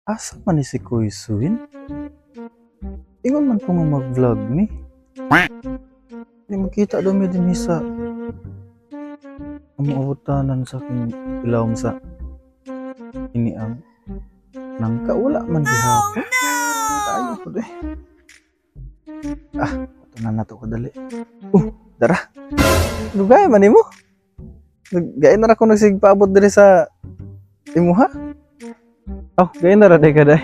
Asa man ni si Kuy Suin? Ingon man ko nga mag-vlog ni. Di makita daw mi din sa amawutanan sa aking ilawom sa iniang nangka wala man gihapon. Tayo po de. Ito na nato ko dali. Dara. Lugay man nimo. Gaya na ako nagsigpaabot diri sa imuha. Gaya na ra day ka day.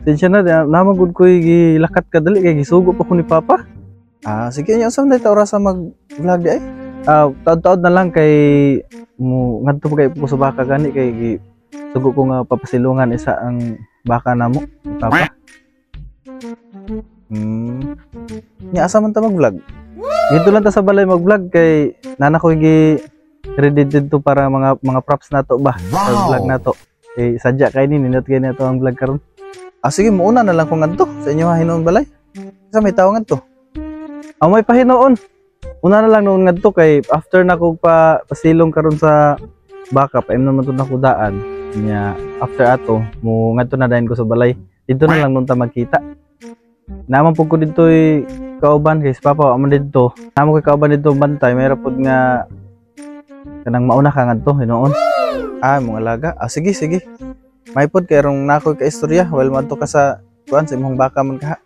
Tensya na, namagod ko gilakat ka dali kay gisugo pa ko ni Papa. Sige niya usam day taora sa mag-vlog di ay. Taod-taod na lang kay mo ngadto pa kay ko sa baka gani kay sugo ko nga papasilungan isa ang baka namo ni Papa. Nya asa man ta mag-vlog? Dito lang ta sa balay mag-vlog kay nana ko ready dito para mga props nato ba sa vlog nato. Eh sadya kay ni nindot kay nato ang vlog karon. Sige muuna na lang ko ngadto sa inyo hinuon balay. Sa may tawo ngadto. May pahinoon. Una na lang noon ngadto kay after na ko pasilong karon sa baka pa imnon man tud nako daan. Nya after ato mo ngadto na dayon ko sa balay. Dito na lang noon ta magkita. Naman pud ko dito kauban kay si Papa aman dito. Namo ko kauban dito bantay mayra pud nga kanang mauna ka ngadto hinuon. Mong alaga. Sige. May pod kay rong nako ka istorya while madto ka sa kuan sa imong baka man ka.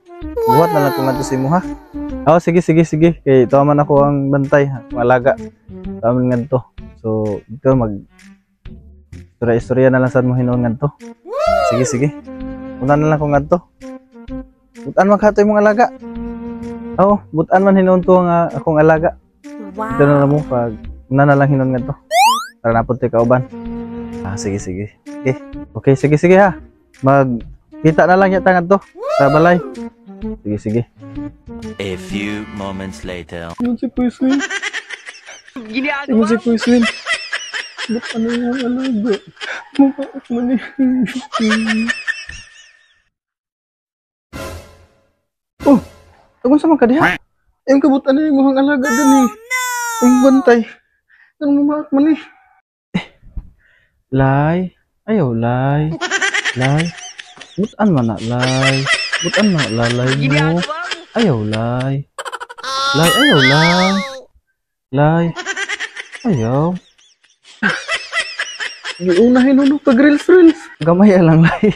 Buhat na lang ko ngadto sa imo ha. Sige. Kay tuwa man ako ang bantay, ang alaga. Tuwa man ngadto. So, ito istorya na lang sad mo hinuon ngadto. Sige. Una na lang ko ngadto. Butan man katoy imong alaga. Butan man hinuon to nga akong alaga. Wow. Ito na mo pag una na lang hinuon ngadto. Para napod tay kauban. Sige. Okay, sige ha. Magkita na lang yata ngadto sa balay. Sige. A few moments later. Ano si Kuy Swin? Ano si Kuy Swin? Ba't ano yung alaga? Mabait mo niya. Tagon sa mga kadiha. Yung kabutan na yung muhang alaga dun eh. Yung bantay. Ano mamaak man eh. Lay. Ayaw, Lay. Butan man na, Lay. Butan na, lalay mo. Ayaw, Lay. Ayaw, Lay. Ayaw. Giunahin uno pag reels. Gamay lang, Lay.